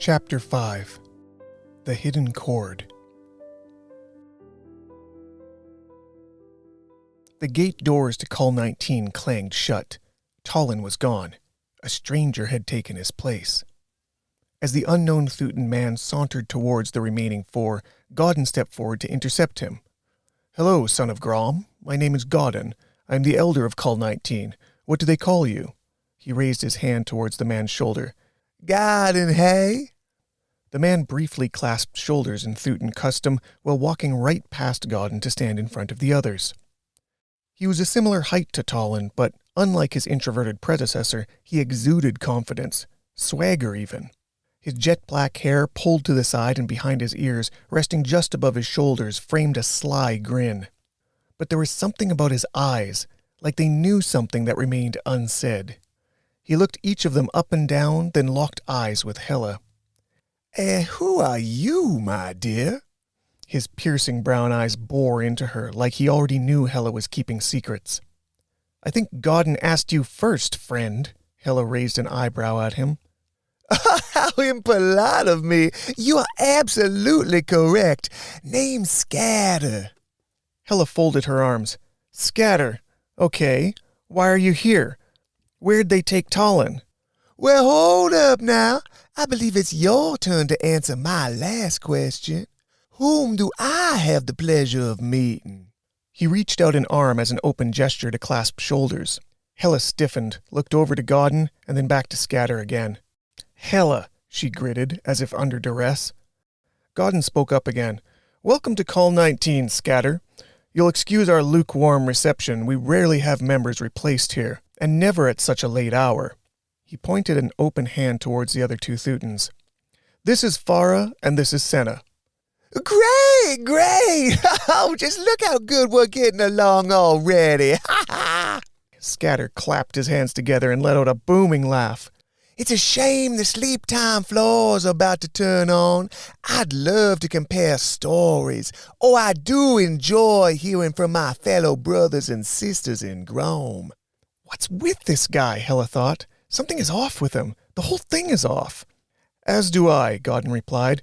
Chapter 5 The Hidden Chord. The gate doors to Cull 19 clanged shut. Tallinn was gone. A stranger had taken his place. As the unknown Thooten man sauntered towards the remaining four, Godden stepped forward to intercept him. "Hello, son of Grom. My name is Godden. I am the elder of Cull 19. What do they call you?" He raised his hand towards the man's shoulder. "Godden, hey?" The man briefly clasped shoulders in Thooten custom while walking right past Godden to stand in front of the others. He was a similar height to Tallinn, but unlike his introverted predecessor, he exuded confidence, swagger even. His jet-black hair, pulled to the side and behind his ears, resting just above his shoulders, framed a sly grin. But there was something about his eyes, like they knew something that remained unsaid. He looked each of them up and down, then locked eyes with Hela. Who are you, my dear?" His piercing brown eyes bore into her like he already knew Hela was keeping secrets. "I think Godden asked you first, friend." Hela raised an eyebrow at him. "How impolite of me. You are absolutely correct. Name's Scatter." Hela folded her arms. "Scatter. Okay. Why are you here? Where'd they take Tallinn?" "Well, hold up now. I believe it's your turn to answer my last question. Whom do I have the pleasure of meeting?" He reached out an arm as an open gesture to clasp shoulders. Hela stiffened, looked over to Godden, and then back to Scatter again. "Hela," she gritted, as if under duress. Godden spoke up again. "Welcome to Cull 19, Scatter. You'll excuse our lukewarm reception. We rarely have members replaced here, and never at such a late hour." He pointed an open hand towards the other two Thootens. "This is Farah, and this is Senna." "Great, great! Oh, just look how good we're getting along already. Scatter clapped his hands together and let out a booming laugh. "It's a shame the sleep time floors are about to turn on. I'd love to compare stories. Oh, I do enjoy hearing from my fellow brothers and sisters in Grom." What's with this guy, Hela thought. Something is off with him. The whole thing is off. "As do I," Godden replied.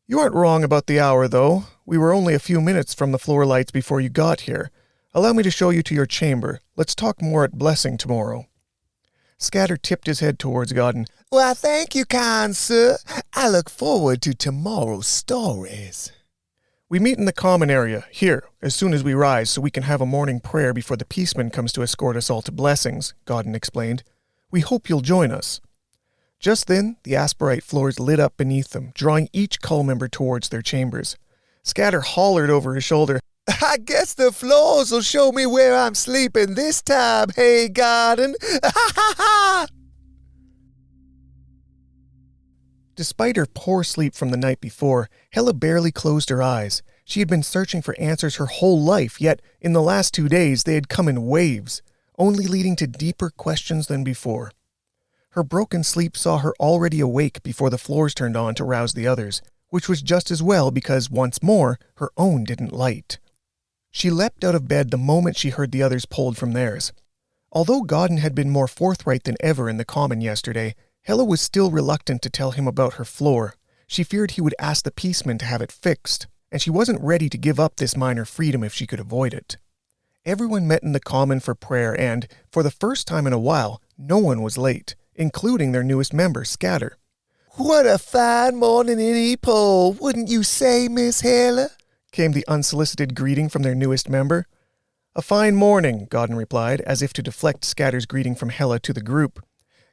"You aren't wrong about the hour, though. We were only a few minutes from the floor lights before you got here. Allow me to show you to your chamber. Let's talk more at Blessing tomorrow." Scatter tipped his head towards Godden. "Well, thank you, kind sir. I look forward to tomorrow's stories." "We meet in the common area, here, as soon as we rise, so we can have a morning prayer before the peaceman comes to escort us all to Blessings," Godden explained. "We hope you'll join us." Just then, the Asperite floors lit up beneath them, drawing each cull-member towards their chambers. Scatter hollered over his shoulder, "I guess the floors will show me where I'm sleeping this time, hey, Godden." Despite her poor sleep from the night before, Hela barely closed her eyes. She had been searching for answers her whole life, yet in the last 2 days they had come in waves, only leading to deeper questions than before. Her broken sleep saw her already awake before the floors turned on to rouse the others, which was just as well because, once more, her own didn't light. She leapt out of bed the moment she heard the others pulled from theirs. Although Godden had been more forthright than ever in the common yesterday, Hela was still reluctant to tell him about her floor. She feared he would ask the peaceman to have it fixed, and she wasn't ready to give up this minor freedom if she could avoid it. Everyone met in the common for prayer and, for the first time in a while, no one was late, including their newest member, Scatter. "What a fine morning in Epo, wouldn't you say, Miss Hela?" came the unsolicited greeting from their newest member. "A fine morning," Godden replied, as if to deflect Scatter's greeting from Hela to the group.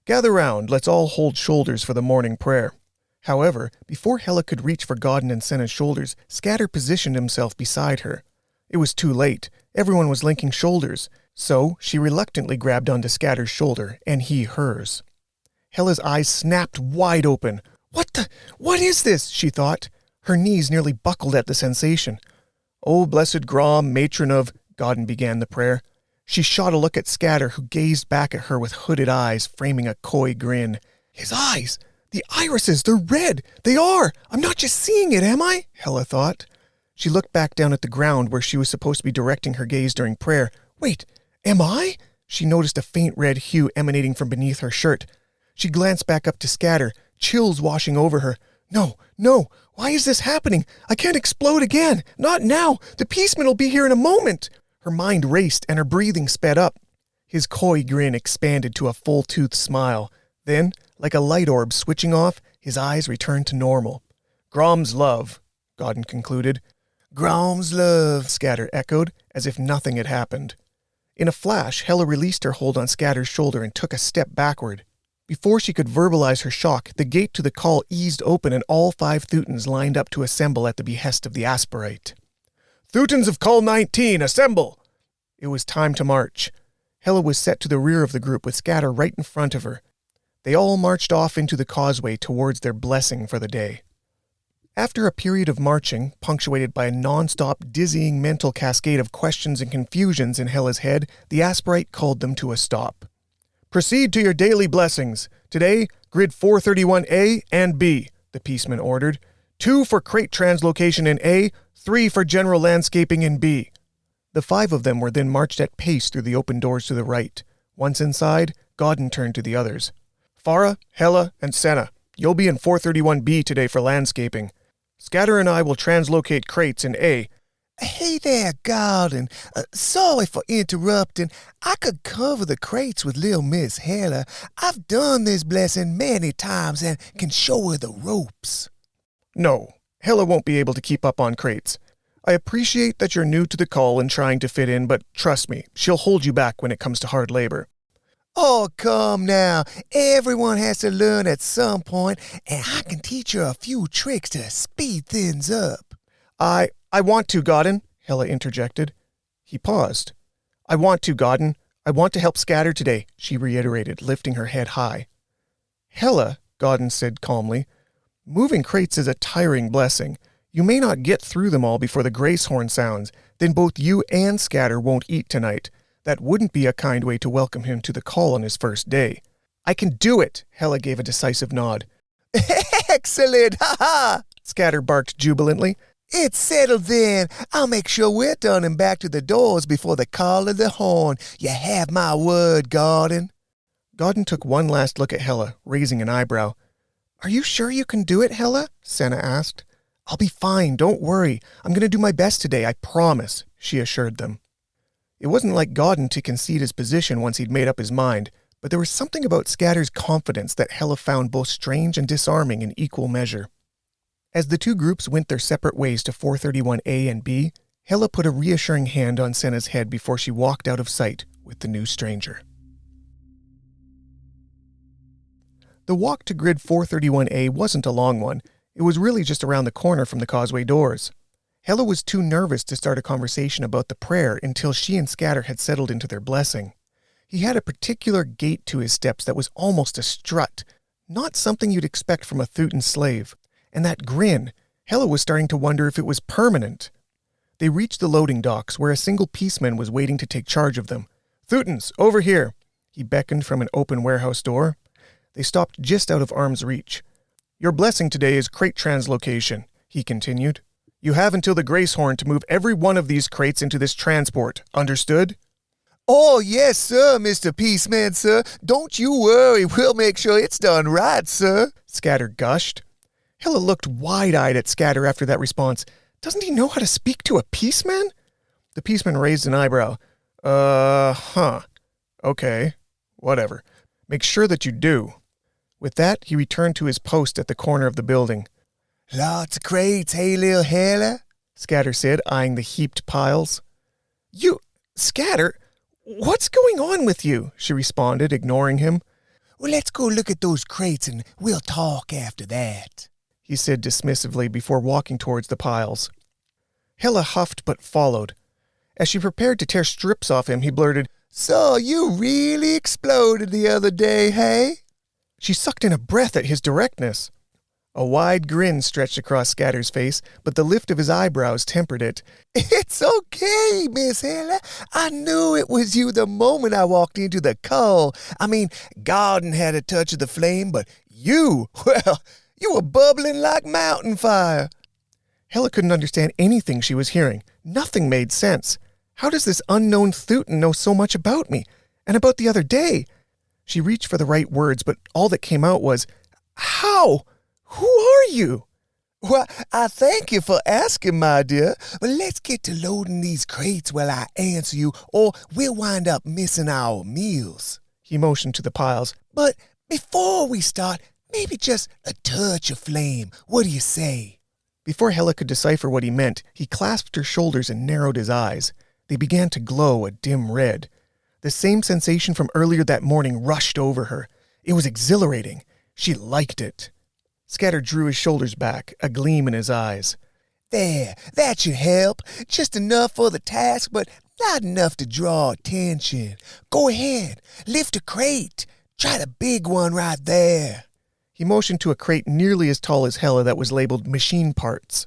"Gather round, let's all hold shoulders for the morning prayer." However, before Hela could reach for Godden and Senna's shoulders, Scatter positioned himself beside her. It was too late. Everyone was linking shoulders, so she reluctantly grabbed onto Scatter's shoulder, and he hers. Hela's eyes snapped wide open. What is this?" she thought. Her knees nearly buckled at the sensation. "O blessed Grom, matron of—" Godden began the prayer. She shot a look at Scatter, who gazed back at her with hooded eyes, framing a coy grin. "His eyes! The irises! They're red! They are! I'm not just seeing it, am I?" Hela thought. She looked back down at the ground where she was supposed to be directing her gaze during prayer. "Wait, am I?" She noticed a faint red hue emanating from beneath her shirt. She glanced back up to Scatter, chills washing over her. No, no, why is this happening? I can't explode again. Not now. The Peaceman will be here in a moment. Her mind raced and her breathing sped up. His coy grin expanded to a full-toothed smile. Then, like a light orb switching off, his eyes returned to normal. Grom's love, Godden concluded. Grom's love, Scatter echoed, as if nothing had happened. In a flash, Hella released her hold on Scatter's shoulder and took a step backward. Before she could verbalize her shock, the gate to the call eased open and all 5 Theutons lined up to assemble at the behest of the aspirate. Theutons of Call 19, assemble! It was time to march. Hella was set to the rear of the group with Scatter right in front of her. They all marched off into the causeway towards their blessing for the day. After a period of marching, punctuated by a non-stop, dizzying mental cascade of questions and confusions in Hella's head, the aspirate called them to a stop. Proceed to your daily blessings. Today, grid 431A and B, the Peaceman ordered. 2 for crate translocation in A, 3 for general landscaping in B. The 5 of them were then marched at pace through the open doors to the right. Once inside, Godden turned to the others. Farah, Hella, and Senna, you'll be in 431B today for landscaping. Scatter and I will translocate crates in A. Hey there, Godden. Sorry for interrupting. I could cover the crates with Lil Miss Hella. I've done this blessing many times and can show her the ropes. No, Hella won't be able to keep up on crates. I appreciate that you're new to the call and trying to fit in, but trust me, she'll hold you back when it comes to hard labor. Oh, come now. Everyone has to learn at some point, and I can teach her a few tricks to speed things up. I want to, Godden, Hella interjected. He paused. I want to, Godden. I want to help Scatter today, she reiterated, lifting her head high. Hella, Godden said calmly, moving crates is a tiring blessing. You may not get through them all before the grace horn sounds. Then both you and Scatter won't eat tonight. That wouldn't be a kind way to welcome him to the call on his first day. I can do it, Hella gave a decisive nod. Excellent, ha-ha! Scatter barked jubilantly. It's settled then. I'll make sure we're done and back to the doors before the call of the horn. You have my word, Godden. Godden took one last look at Hella, raising an eyebrow. Are you sure you can do it, Hella? Senna asked. I'll be fine, don't worry. I'm going to do my best today, I promise, she assured them. It wasn't like Godden to concede his position once he'd made up his mind, but there was something about Scatter's confidence that Hella found both strange and disarming in equal measure. As the 2 groups went their separate ways to 431A and B, Hella put a reassuring hand on Senna's head before she walked out of sight with the new stranger. The walk to grid 431A wasn't a long one. It was really just around the corner from the causeway doors. Hella was too nervous to start a conversation about the prayer until she and Scatter had settled into their blessing. He had a particular gait to his steps that was almost a strut, not something you'd expect from a Theuton slave. And that grin, Hella was starting to wonder if it was permanent. They reached the loading docks where a single Peaceman was waiting to take charge of them. Theutons, over here! He beckoned from an open warehouse door. They stopped just out of arm's reach. Your blessing today is crate translocation, he continued. You have until the grace horn to move every one of these crates into this transport. Understood? Oh, yes, sir, Mr. Peaceman, sir. Don't you worry. We'll make sure it's done right, sir. Scatter gushed. Hella looked wide-eyed at Scatter after that response. Doesn't he know how to speak to a Peaceman? The Peaceman raised an eyebrow. Okay, whatever. Make sure that you do. With that, he returned to his post at the corner of the building. Lots of crates, hey, Lil Hella? Scatter said, eyeing the heaped piles. Scatter, what's going on with you? She responded, ignoring him. Well, let's go look at those crates and we'll talk after that, he said dismissively before walking towards the piles. Hella huffed but followed. As she prepared to tear strips off him, he blurted, So you really exploded the other day, hey? She sucked in a breath at his directness. A wide grin stretched across Scatter's face, but the lift of his eyebrows tempered it. It's okay, Miss Hella. I knew it was you the moment I walked into the call. Godden had a touch of the flame, but you were bubbling like mountain fire. Hella couldn't understand anything she was hearing. Nothing made sense. How does this unknown Theuton know so much about me? And about the other day? She reached for the right words, but all that came out was, How? Who are you? Well, I thank you for asking, my dear, but let's get to loading these crates while I answer you, or we'll wind up missing our meals. He motioned to the piles. But before we start, maybe just a touch of flame. What do you say? Before Hella could decipher what he meant, he clasped her shoulders and narrowed his eyes. They began to glow a dim red. The same sensation from earlier that morning rushed over her. It was exhilarating. She liked it. Scatter drew his shoulders back, a gleam in his eyes. There, that should help. Just enough for the task, but not enough to draw attention. Go ahead, lift a crate. Try the big one right there. He motioned to a crate nearly as tall as Hella that was labeled machine parts.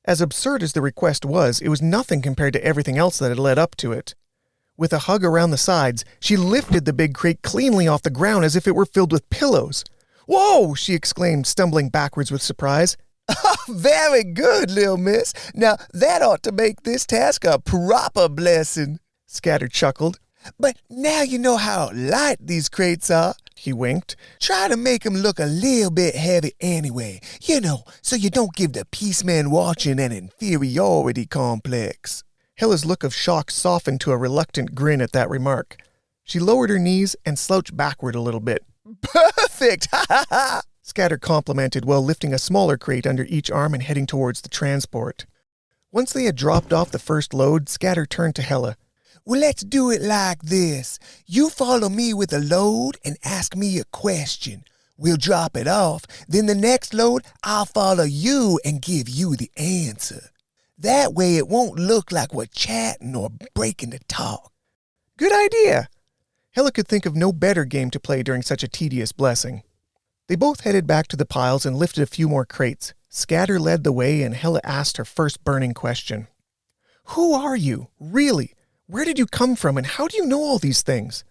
As absurd as the request was, it was nothing compared to everything else that had led up to it. With a hug around the sides, she lifted the big crate cleanly off the ground as if it were filled with pillows. "Whoa!" she exclaimed, stumbling backwards with surprise. Very good, little miss. Now that ought to make this task a proper blessing. Scatter chuckled. But now you know how light these crates are. He winked. Try to make 'em look a little bit heavy anyway, so you don't give the peaceman watching an inferiority complex. Hella's look of shock softened to a reluctant grin at that remark. She lowered her knees and slouched backward a little bit. Perfect! Ha ha ha! Scatter complimented while lifting a smaller crate under each arm and heading towards the transport. Once they had dropped off the first load, Scatter turned to Hella. Well, let's do it like this. You follow me with a load and ask me a question. We'll drop it off. Then the next load, I'll follow you and give you the answer. That way it won't look like we're chatting or breaking the talk. Good idea. Hella could think of no better game to play during such a tedious blessing. They both headed back to the piles and lifted a few more crates. Scatter led the way and Hella asked her first burning question. Who are you? Really? Where did you come from and how do you know all these things?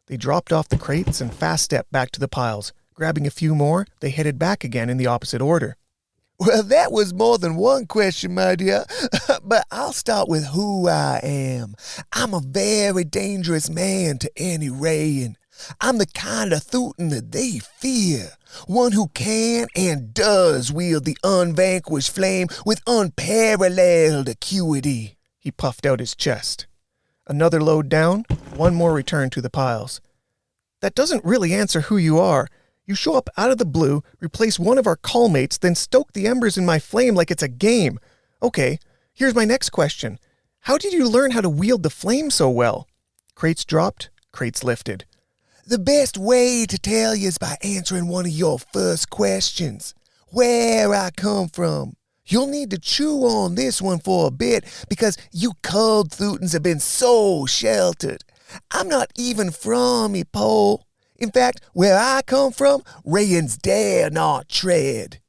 They dropped off the crates and fast-stepped back to the piles. Grabbing a few more, they headed back again in the opposite order. Well, that was more than one question, my dear. But I'll start with who I am. I'm a very dangerous man to any Rayan. I'm the kind of Thutan that they fear. One who can and does wield the unvanquished flame with unparalleled acuity. He puffed out his chest. Another load down, one more returned to the piles. That doesn't really answer who you are. You show up out of the blue, replace one of our call-mates, then stoke the embers in my flame like it's a game. Okay, here's my next question. How did you learn how to wield the flame so well? Crates dropped, crates lifted. The best way to tell you is by answering one of your first questions. Where I come from. You'll need to chew on this one for a bit because you culled Thutans have been so sheltered. I'm not even from Epole. In fact, where I come from, Rayans dare not tread.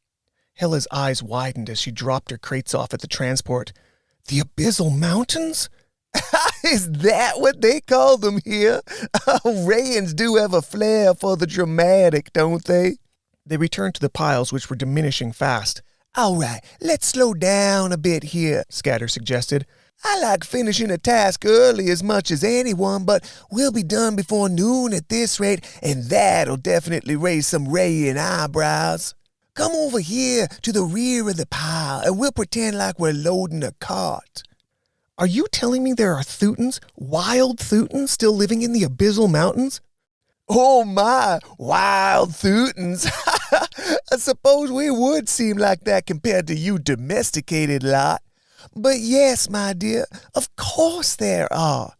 Hella's eyes widened as she dropped her crates off at the transport. The Abyssal Mountains? Is that what they call them here? Rayans do have a flair for the dramatic, don't they? They returned to the piles, which were diminishing fast. All right, let's slow down a bit here, Scatter suggested. I like finishing a task early as much as anyone, but we'll be done before noon at this rate, and that'll definitely raise some Rayan eyebrows. Come over here to the rear of the pile, and we'll pretend like we're loading a cart. Are you telling me there are Thutans, wild Thutans, still living in the Abyssal Mountains? Oh my, wild Thutans. I suppose we would seem like that compared to you domesticated lot. But yes, my dear, of course there are.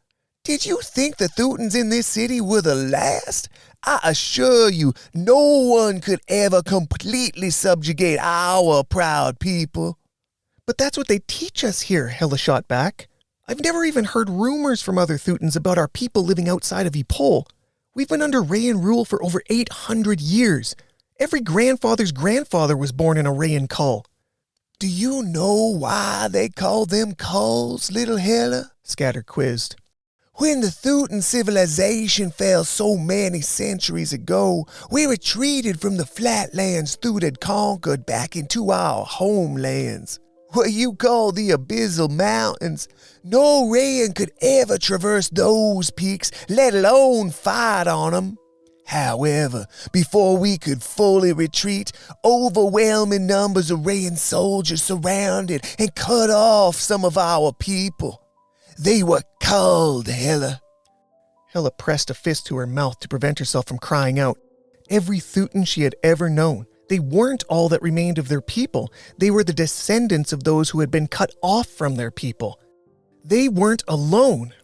Did you think the Thutans in this city were the last? I assure you, no one could ever completely subjugate our proud people. But that's what they teach us here, Hella shot back. I've never even heard rumors from other Thutans about our people living outside of Epole. We've been under Rayan rule for over 800 years. Every grandfather's grandfather was born in a Rayan cull. Do you know why they call them culls, little Hella? Scatter quizzed. When the Thutan civilization fell so many centuries ago, we retreated from the flatlands Thut had conquered back into our homelands. What you call the Abyssal Mountains. No Rayan could ever traverse those peaks, let alone fight on them. However, before we could fully retreat, overwhelming numbers of Rayan soldiers surrounded and cut off some of our people. They were culled, Hela. Hela pressed a fist to her mouth to prevent herself from crying out. Every Thutan she had ever known. They weren't all that remained of their people. They were the descendants of those who had been cut off from their people. They weren't alone.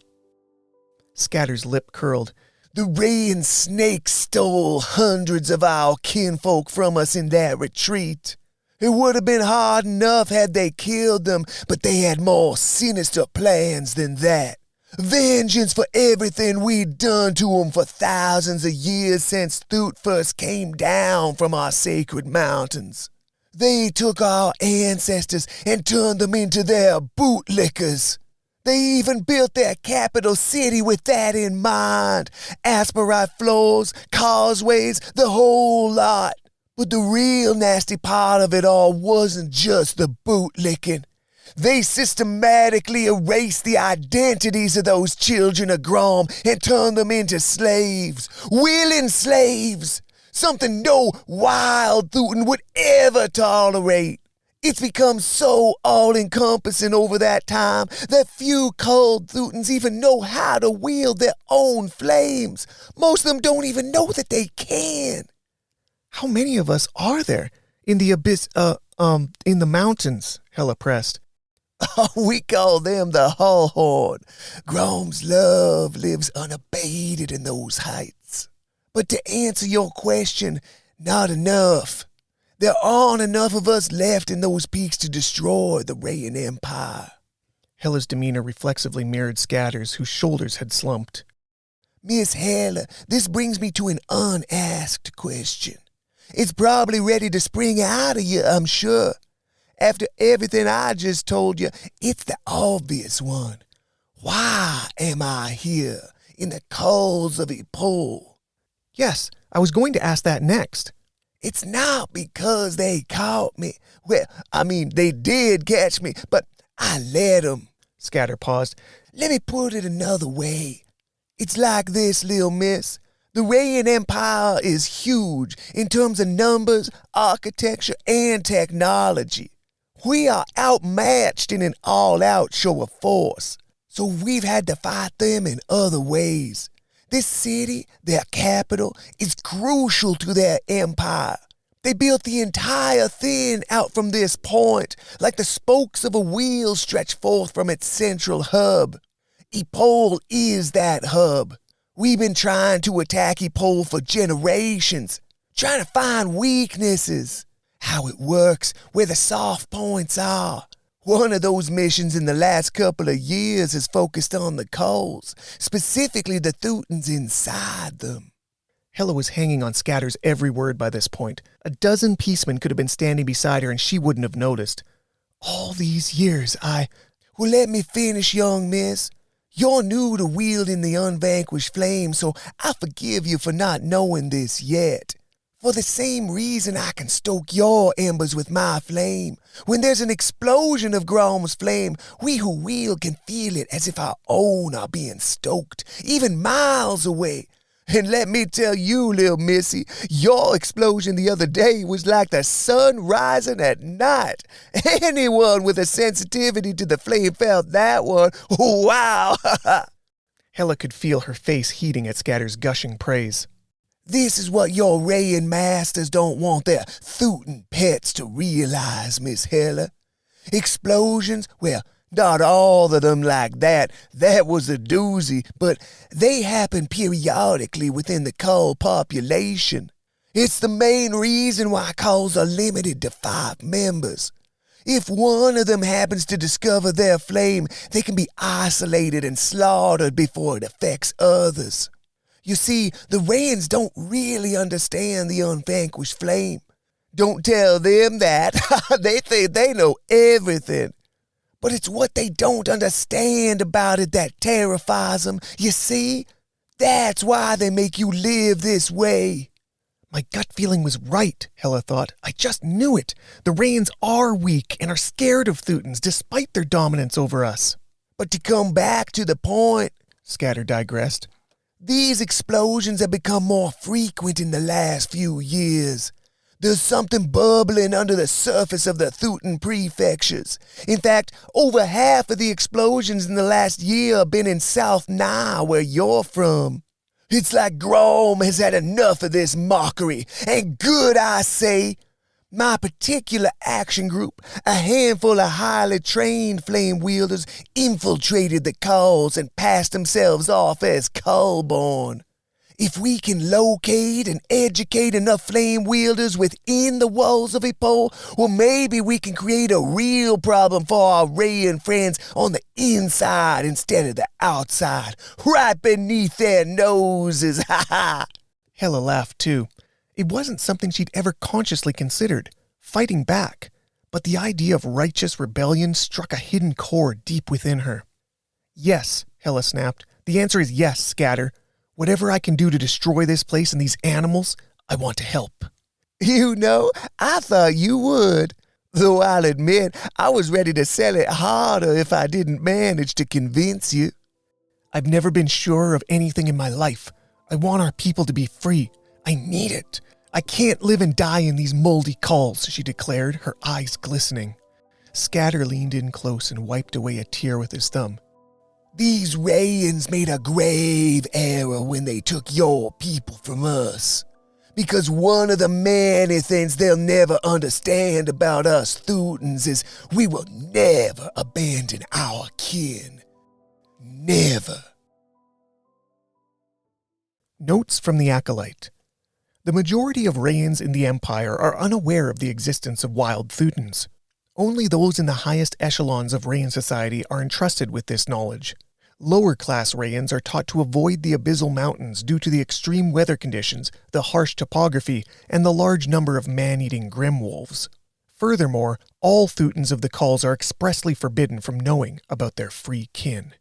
Scatter's lip curled. The Rayan snake stole hundreds of our kinfolk from us in that retreat. It would have been hard enough had they killed them, but they had more sinister plans than that. Vengeance for everything we'd done to them for thousands of years since Thut first came down from our sacred mountains. They took our ancestors and turned them into their bootlickers. They even built their capital city with that in mind. Asperite floors, causeways, the whole lot. But the real nasty part of it all wasn't just the bootlicking. They systematically erased the identities of those children of Grom and turned them into slaves. Willing slaves. Something no wild Thutan would ever tolerate. It's become so all-encompassing over that time that few cold Thutans even know how to wield their own flames. Most of them don't even know that they can. How many of us are there in the abyss, in the mountains? Hela pressed. We call them the Hull Horde. Grom's love lives unabated in those heights. But to answer your question, not enough. There aren't enough of us left in those peaks to destroy the Rayan Empire. Hela's demeanor reflexively mirrored Scatter's, whose shoulders had slumped. Miss Hela, this brings me to an unasked question. It's probably ready to spring out of you, I'm sure. After everything I just told you, it's the obvious one. Why am I here in the coals of Epol? Yes, I was going to ask that next. It's not because they caught me. Well, they did catch me, but I let them. Scatter paused. Let me put it another way. It's like this, little miss. The Rayan Empire is huge in terms of numbers, architecture, and technology. We are outmatched in an all-out show of force, so we've had to fight them in other ways. This city, their capital, is crucial to their empire. They built the entire thing out from this point, like the spokes of a wheel stretch forth from its central hub. Epol is that hub. We've been trying to attack Epol for generations, trying to find weaknesses, how it works, where the soft points are. One of those missions in the last couple of years has focused on the coals, specifically the Thutans inside them. Hela was hanging on Scatter's every word by this point. A dozen peacemen could have been standing beside her and she wouldn't have noticed. All these years, Well, let me finish, young miss. You're new to wielding the unvanquished flame, so I forgive you for not knowing this yet. For the same reason I can stoke your embers with my flame. When there's an explosion of Grom's flame, we who wield can feel it as if our own are being stoked, even miles away. And let me tell you, little missy, your explosion the other day was like the sun rising at night. Anyone with a sensitivity to the flame felt that one. Wow! Hela could feel her face heating at Scatter's gushing praise. This is what your Rayan masters don't want their Thutan pets to realize, Miss Hela. Explosions, well, not all of them like that. That was a doozy, but they happen periodically within the cull population. It's the main reason why culls are limited to 5 members. If one of them happens to discover their flame, they can be isolated and slaughtered before it affects others. You see, the Rayans don't really understand the unvanquished flame. Don't tell them that. They think they know everything. But it's what they don't understand about it that terrifies them. You see? That's why they make you live this way. My gut feeling was right, Hela thought. I just knew it. The Rayans are weak and are scared of Thutans despite their dominance over us. But to come back to the point, Scatter digressed, These explosions have become more frequent in the last few years. There's something bubbling under the surface of the Thutan prefectures. In fact, over half of the explosions in the last year have been in South Na, where you're from. It's like Grom has had enough of this mockery, and good, I say. My particular action group, a handful of highly trained flame wielders, infiltrated the culls and passed themselves off as cull-born. If we can locate and educate enough flame wielders within the walls of Ipoh, well, maybe we can create a real problem for our Rayan friends on the inside instead of the outside, right beneath their noses, ha ha! Hela laughed too. It wasn't something she'd ever consciously considered, fighting back, but the idea of righteous rebellion struck a hidden chord deep within her. Yes, Hela snapped. The answer is yes, Scatter. Whatever I can do to destroy this place and these animals, I want to help. You know, I thought you would. Though I'll admit, I was ready to sell it harder if I didn't manage to convince you. I've never been surer of anything in my life. I want our people to be free. I need it. I can't live and die in these moldy culls, she declared, her eyes glistening. Scatter leaned in close and wiped away a tear with his thumb. These Rayans made a grave error when they took your people from us. Because one of the many things they'll never understand about us Thutans is we will never abandon our kin. Never. Notes from the Acolyte. The majority of Rayans in the Empire are unaware of the existence of wild Thutans. Only those in the highest echelons of Rayan society are entrusted with this knowledge. Lower-class Rayans are taught to avoid the abyssal mountains due to the extreme weather conditions, the harsh topography, and the large number of man-eating grimwolves. Furthermore, all Thutans of the culls are expressly forbidden from knowing about their free kin.